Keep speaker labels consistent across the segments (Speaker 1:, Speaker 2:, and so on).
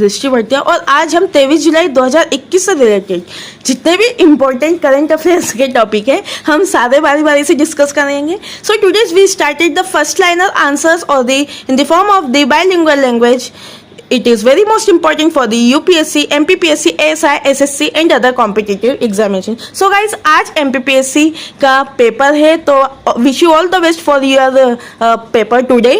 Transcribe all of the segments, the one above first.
Speaker 1: History पढ़ते हैं और आज हम 23 जुलाई 2021 से रिलेटेड जितने भी इम्पोर्टेंट करंट अफेयर्स के टॉपिक है हम सारे बारी बारी से डिस्कस करेंगे. So today's we started the first liner answers और the in the form of the bilingual language. It is very most important for the UPSC, MPPSC, ASI, SSC and other competitive examination. So guys, आज MPPSC का paper है तो wish you all the best for your paper today.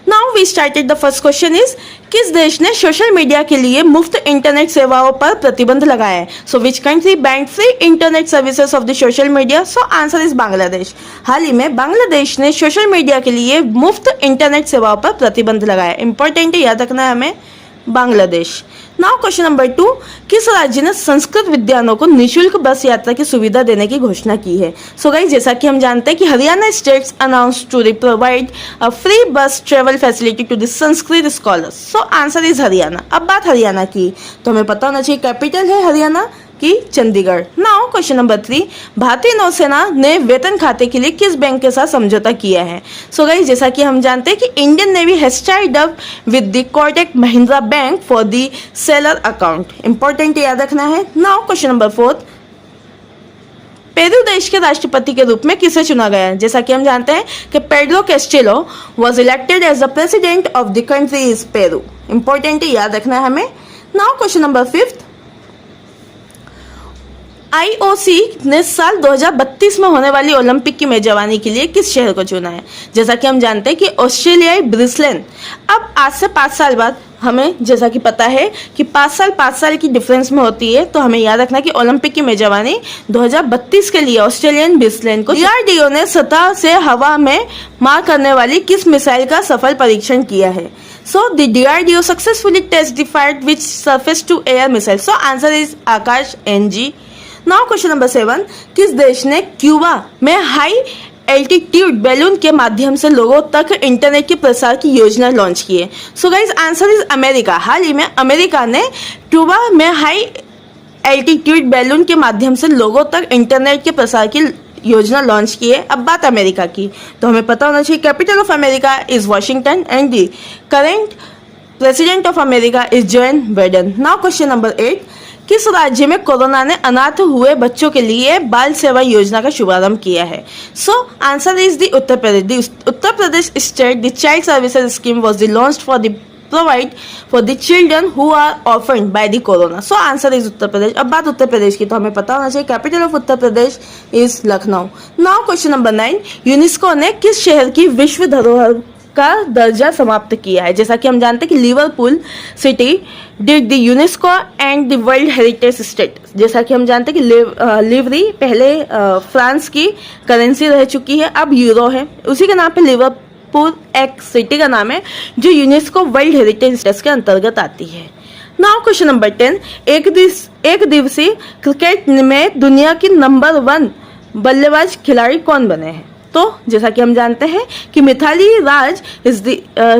Speaker 1: Now we started. The first question is किस देश ने social media के लिए मुफ्त इंटरनेट सेवाओं पर प्रतिबंध लगाया है? So which country banned free internet services of the social media? So answer is Bangladesh. हाल ही में बांग्लादेश ने सोशल मीडिया के लिए मुफ्त इंटरनेट सेवाओं पर प्रतिबंध लगाया. इंपॉर्टेंट है, याद रखना है हमें, बांग्लादेश. नाउ क्वेश्चन नंबर 2, किस राज्य ने संस्कृत विद्वानों को निशुल्क बस यात्रा की सुविधा देने की घोषणा की है? सो गाइस, जैसा कि हम जानते हैं कि Haryana states announce to provide a free bus travel facility to the Sanskrit scholars. So answer is Haryana. अब बात हरियाणा की तो हमें पता होना चाहिए कैपिटल है हरियाणा की चंडीगढ़. नाउ क्वेश्चन नंबर 3, भारतीय नौसेना ने वेतन खाते के लिए किस बैंक के साथ समझौता किया है? सो गाइस, जैसा कि हम जानते हैं कि Indian navy has tied up with the Kotak Mahindra bank for the seller account. Important याद रखना है. नाउ क्वेश्चन नंबर 4, पेरू देश के राष्ट्रपति के रूप में किसे चुना गया है? जैसा कि हम जानते हैं कि Pedro Castillo was elected as the president of the country is Peru. Important याद रखना है हमें. नाउ क्वेश्चन नंबर 5, आईओसी ने साल 2032 में होने वाली ओलंपिक की मेजबानी के लिए किस शहर को चुना है? जैसा कि हम जानते हैं कि ऑस्ट्रेलियाई ब्रिस्बेन. अब आज से 5 साल बाद हमें जैसा कि पता है कि 5 साल की डिफरेंस में होती है, तो हमें याद रखना कि ओलंपिक की मेजबानी 2032 के लिए ऑस्ट्रेलियन ब्रिस्बेन को. डीआरडीओ ने सतह से हवा में मार करने वाली किस मिसाइल का सफल परीक्षण किया है? So the DRDO successfully test the fire which surface to air missile. So answer is Akash NG. Now question number 7, किस देश ने क्यूबा में हाई एल्टीट्यूड बैलून के माध्यम से लोगों तक इंटरनेट के प्रसार की योजना लॉन्च की है? So guys, answer is America. हाल ही में अमेरिका ने क्यूबा में हाई एल्टीट्यूड बैलून के माध्यम से लोगों तक इंटरनेट के प्रसार की योजना लॉन्च की है. अब बात अमेरिका की तो हमें पता होना चाहिए capital of America is Washington and the current president of America is Joe Biden. Now question number 8, किस राज्य में कोरोना ने अनाथ हुए बच्चों के लिए बाल सेवा योजना का शुभारंभ किया है? So answer is the Uttar Pradesh. Uttar Pradesh state the child services scheme was the launched for the provide for the children who are orphaned by the corona. So answer is Uttar Pradesh. अब बात उत्तर प्रदेश की तो हमें पता होना चाहिए capital of Uttar Pradesh is Lucknow. Now question number 9, UNESCO ने किस शहर की विश्व धरोहर का दर्जा समाप्त किया है? जैसा कि हम जानते हैं कि Liverpool city did the UNESCO and the world heritage state. जैसा कि हम जानते हैं कि लिवरी पहले फ्रांस की करेंसी रह चुकी है, अब यूरो है. उसी के नाम पे लिवरपूल एक सिटी का नाम है जो यूनेस्को वर्ल्ड हेरिटेज स्टेट के अंतर्गत आती है. नाउ क्वेश्चन नंबर 10, एक दिवसीय क्रिकेट में दुनिया की नंबर 1 बल्लेबाज खिलाड़ी कौन बने हैं? तो जैसा कि हम जानते हैं कि Mithali Raj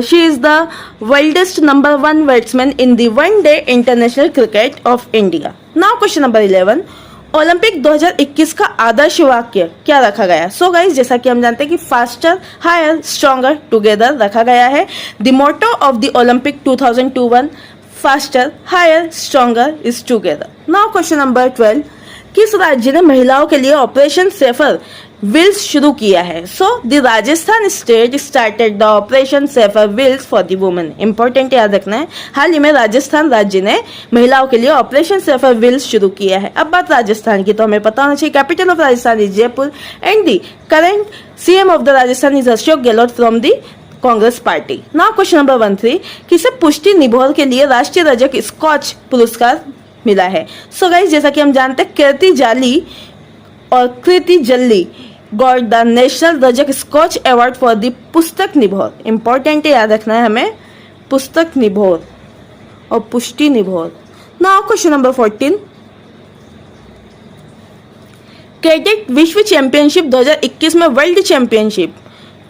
Speaker 1: she is the worldest number 1 batsman in the one day international cricket of India. Now question number 11, Olympic 2021 का आदर्श वाक्य क्या रखा गया? सो गाइस, जैसा कि हम जानते हैं कि फास्टर हायर स्ट्रॉन्गर टुगेदर रखा गया है. The motto of the Olympic 2021 faster higher stronger is together. Now question number 12, किस राज्य ने महिलाओं के लिए ऑपरेशन सेफर व्हील्स शुरू किया है? So the Rajasthan state started the operation safer wheels for the women. Important याद रखना है. हाल ही में राजस्थान राज्य ने महिलाओं के लिए ऑपरेशन सेफर व्हील्स शुरू किया है. अब बात राजस्थान की तो हमें पता होना चाहिए capital of Rajasthan is Jaipur and the current CM of the Rajasthan is Ashok Gehlot from the Congress party. Now question number 13, किसे पुष्टि निभोर के लिए राष्ट्रीय रजक स्कॉच पुरस्कार मिला है? सो गाइस, जैसा कि हम जानते हैं कीर्ति जाली और कृति जल्ली गॉट द नेशनल रजक स्कॉच अवार्ड फॉर द पुस्तक निभोर. इंपॉर्टेंट याद रखना है हमें, पुस्तक निभोर और पुष्टि निभोर. नाउ क्वेश्चन नंबर 14, कैडेट विश्व चैंपियनशिप 2021 में वर्ल्ड चैंपियनशिप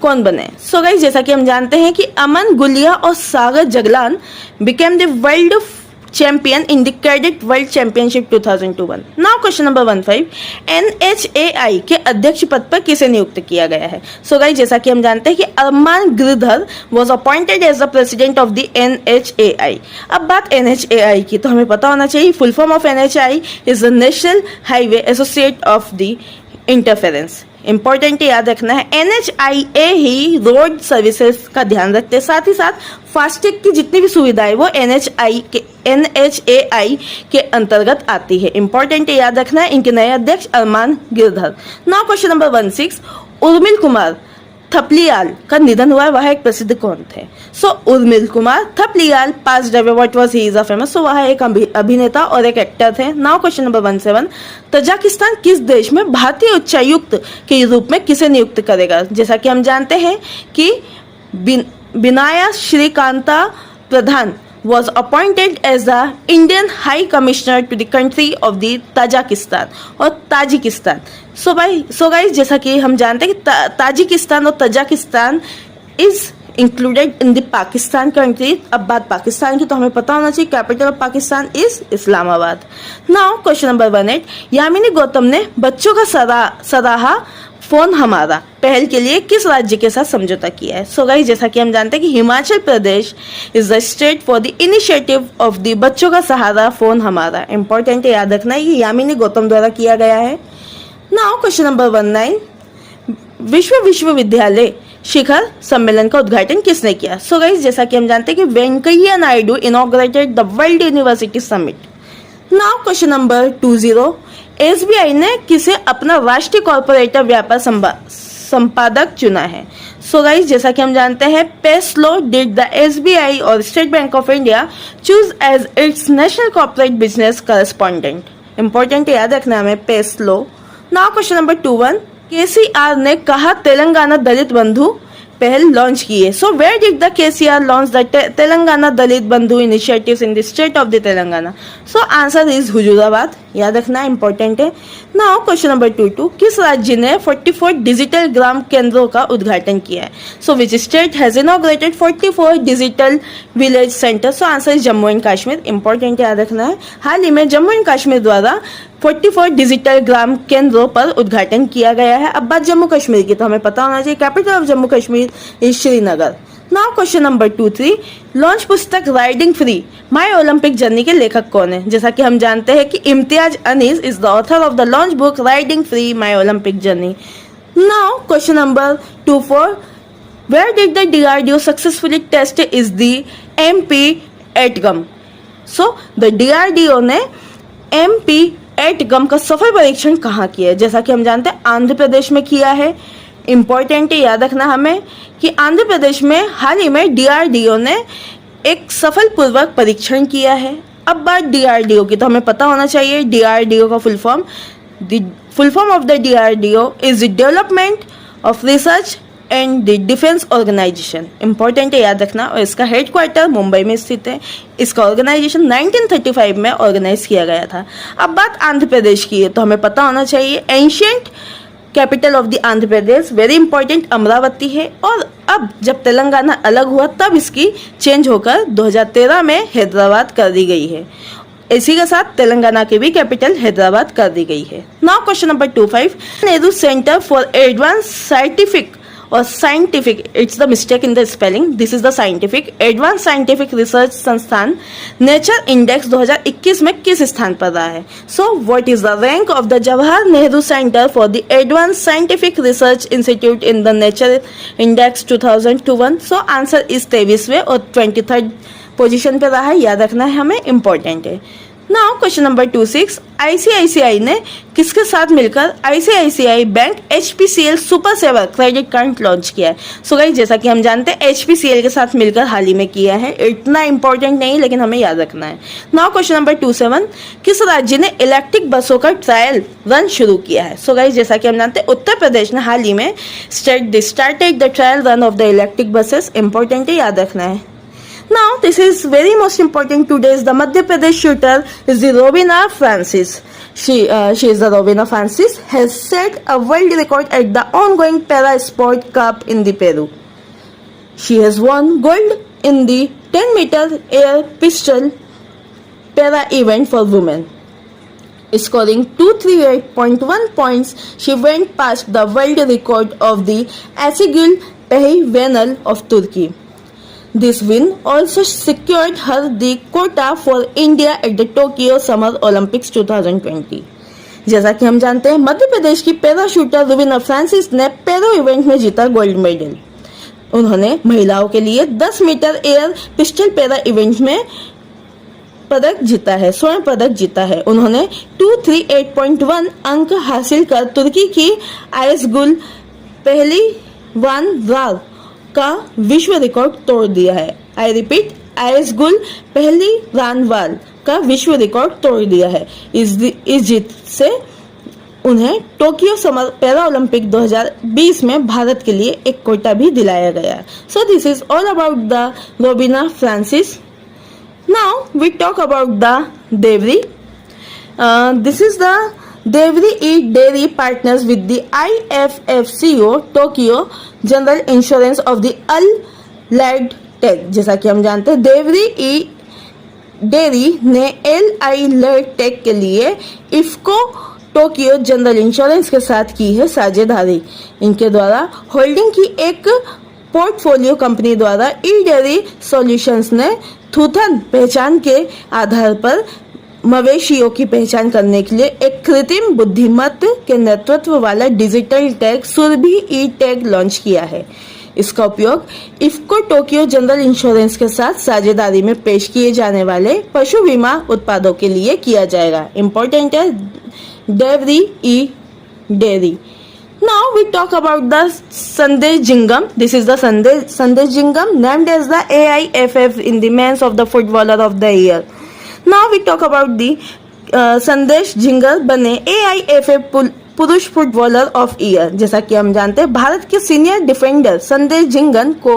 Speaker 1: कौन बने? सो गाइस, जैसा कि हम जानते हैं कि अमन गुलिया और Sagar Jaglan became the world champion in the Cadet World Championship 2021. Now question number 15, NHAI के अध्यक्ष पद पर किसे नियुक्त किया गया है? So guys, जैसा कि हम जानते हैं कि अरमान Girdhar was appointed as the president of the NHAI. अब बात NHAI की, तो हमें पता होना चाहिए full form of NHAI is the National Highway Associate of the Interference. Important याद रखना है, NHIA ही रोड सर्विसेज का ध्यान रखते हैं, साथ ही साथ फास्टैग की जितनी भी सुविधाएं वो NHAI के अंतर्गत आती है। इंपॉर्टेंट याद रखना है, इनके नए अध्यक्ष Armaan Girdhar. Now question number 16, Urmil Kumar Thapliyal का निधन हुआ है, वह एक प्रसिद्ध कौन थे? So Urmil Kumar Thapliyal passed away, what was he is a famous, so वह एक अभिनेता और एक एक्टर थे। नाउ क्वेश्चन नंबर 17, तजाकिस्तान किस देश में भारतीय उच्चायुक्त के रूप में किसे नियुक्त करेगा? जैसा कि हम जानते हैं कि बिनाया श्रीकांता प्रधान was appointed as the Indian High Commissioner to the country of the Tajikistan और ताजिकिस्तान। सो गाइस, जैसा कि हम जानते हैं कि ताजिकिस्तान और Tajikistan is included in the Pakistan country. अब बात पाकिस्तान की, तो हमें पता होना चाहिए capital of Pakistan is Islamabad. Now question number 18, Yamini Gautam ने बच्चों का सराहा फोन हमारा पहल के लिए किस राज्य के साथ समझौता किया है? सो गाइस, जैसा कि हम जानते हैं कि Himachal Pradesh is the state for the initiative of the बच्चों का सहारा फोन हमारा। इंपॉर्टेंट याद रखना है, ये यामिनी गौतम द्वारा किया गया है। नाउ क्वेश्चन नंबर 19, विश्वविद्यालय शिखर सम्मेलन का उद्घाटन किसने किया? सो गाइस, जैसा कि हम जानते हैं कि Venkaiah Naidu inaugurated the world university summit. Now question number 20, SBI ने किसे अपना राष्ट्रीय कॉर्पोरेट व्यापार संपादक चुना है? सो गाइस, जैसा कि हम जानते हैं, पेस्लो डिड द SBI और State Bank of India choose as its national corporate business correspondent. Important याद रखना हमें, Paisalo. Now question number 21, KCR ने कहा तेलंगाना दलित बंधु पहल लॉन्च की है? So where did the KCR launch the Telangana Dalit Bandhu initiatives in the state of the Telangana? So answer is Huzurabad, याद रखना इंपॉर्टेंट है। नाउ क्वेश्चन नंबर 22, किस राज्य ने 44 डिजिटल ग्राम केंद्रों का उद्घाटन किया है? So which state has inaugurated 44 digital village centre? So answer is Jammu and Kashmir. Important याद रखना है, हाल ही में जम्मू एंड कश्मीर द्वारा 44 डिजिटल ग्राम केंद्रों पर उद्घाटन किया गया है। अब बात जम्मू कश्मीर की, तो हमें पता होना चाहिए capital of Jammu Kashmir is Srinagar. Now question number 23, launch पुस्तक riding free my Olympic journey के लेखक कौन है? जैसा कि हम जानते हैं कि Imtiaz Anees is the author of the launch book riding free my Olympic journey. Now question number 24, where did the DRDO successfully test is the MP एटगम? सो द DRDO ने MP एटगम का सफल परीक्षण कहाँ किया है? जैसा कि हम जानते हैं आंध्र प्रदेश में किया है। इंपॉर्टेंट याद रखना हमें कि आंध्र प्रदेश में हाल ही में DRDO ने एक सफल पूर्वक परीक्षण किया है। अब बात DRDO की, तो हमें पता होना चाहिए DRDO का full form of the DRDO is the development of research and the defence organisation. Important है याद रखना, और इसका हेडक्वार्टर मुंबई में स्थित है। इसका ऑर्गेनाइजेशन 1935 में ऑर्गेनाइज किया गया था। अब बात आंध्र प्रदेश की है, तो हमें पता होना चाहिए ancient capital of the Andhra Pradesh very important Amravati है, और अब जब तेलंगाना अलग हुआ तब इसकी चेंज होकर 2013 में हैदराबाद कर दी गई है। इसी के साथ तेलंगाना की भी कैपिटल हैदराबाद कर दी गई है। Now question number 25, Nehru centre for advance scientific और scientific, it's the mistake in the spelling, this is the scientific, advance scientific research संस्थान नेचर इंडेक्स 2021 में किस स्थान पर रहा है? So what is the rank of the Jawahar Nehru centre for the advance scientific research institute in the Nature Index 2021? So answer is 23वें और 23rd position पे रहा है, याद रखना है हमें, इंपॉर्टेंट है। नाउ क्वेश्चन नंबर 26, ICICI ने किसके साथ मिलकर ICICI bank HPCL super saver credit card launch किया है? सो गाइस, जैसा कि हम जानते हैं HPCL के साथ मिलकर हाल ही में किया है, इतना इंपॉर्टेंट नहीं लेकिन हमें याद रखना है। नाउ क्वेश्चन नंबर 27, किस राज्य ने इलेक्ट्रिक बसों का ट्रायल रन शुरू किया है? सो गाइस, जैसा कि हम जानते हैं उत्तर प्रदेश ने हाल ही में started the trial run of the electric buses. Important है, याद रखना है। Now, this is very most important today. The Madhya Pradesh shooter is the Robina Francis. She is the Robina Francis, has set a world record at the ongoing Para Sport Cup in the Peru. She has won gold in the 10-meter air pistol para event for women. Scoring 238.1 points, she went past the world record of the Ayşegül Pehlivanel of Turkey. This win also secured her the quota for India at the Tokyo Summer Olympics 2020. जैसा कि हम जानते हैं, मध्य प्रदेश की para shooter Rubina Francis ने पैरो event में जीता गोल्ड मेडल। उन्होंने महिलाओं के लिए 10 metre air pistol para event में पदक जीता है, स्वर्ण पदक जीता है। उन्होंने 238.1 अंक हासिल कर तुर्की की आयशगुल पहलवान का विश्व रिकॉर्ड तोड़ दिया है। आई रिपीट, आयशगुल पहलवान का विश्व रिकॉर्ड तोड़ दिया है। इस जीत से उन्हें टोक्यो समर पैरा ओलंपिक 2020 में भारत के लिए एक कोटा भी दिलाया गया। So this is all about the Rubina Francis. Now we talk about the Devri. This is the Devri Dairy partners with the IFFCO Tokyo General Insurance of the Allied Tech. जैसा कि हम जानते हैं, देवरी डेयरी ने Allied Tech के लिए IFFCO Tokyo general insurance के साथ की है साझेदारी। इनके द्वारा होल्डिंग की एक पोर्टफोलियो कंपनी द्वारा ई डेयरी सॉल्यूशंस ने थूथन पहचान के आधार पर मवेशियों की पहचान करने के लिए एक कृत्रिम बुद्धिमत्ता के नेतृत्व वाला डिजिटल टैग सुरभि ई टैग लॉन्च किया है। इसका उपयोग इफ्को टोक्यो जनरल इंश्योरेंस के साथ साझेदारी में पेश किए जाने वाले पशु बीमा उत्पादों के लिए किया जाएगा। इम्पोर्टेंट है डेवरी ई dairy. Now we talk about the Sandesh Jingam. This is the Sandesh Jingam, named as the AIFF in the Men's of the Footballer of the Year. Now we talk about the Sandesh Jingam बने AIFF पुरुष footballer of year. जैसा कि हम जानते हैं, भारत के senior defender संदेश जिंगन को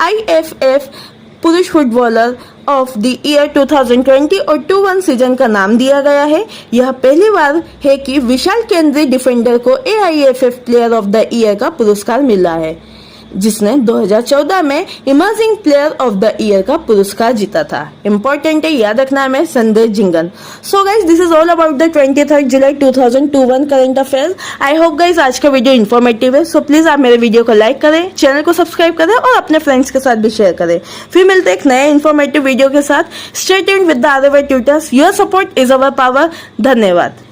Speaker 1: IFF पुरुष फुटबॉलर ऑफ द ईयर 2020 और 21 सीजन का नाम दिया गया है। यह पहली बार है कि विशाल केंद्रीय डिफेंडर को AIFF player of the year का पुरस्कार मिला है, जिसने 2014 में emerging player of the year का पुरस्कार जीता था। इंपॉर्टेंट है, याद रखना है संदेश Jhingan. So guys, this is all about the 23 July 2021 current affair. I hope guys आज का वीडियो इन्फॉर्मेटिव है। सो प्लीज आप मेरे वीडियो को लाइक करें, चैनल को सब्सक्राइब करें और अपने फ्रेंड्स के साथ भी शेयर करें। फिर मिलते हैं एक नए इन्फॉर्मेटिव वीडियो के साथ। Stay tuned with the other tutors. Your support is our power. धन्यवाद।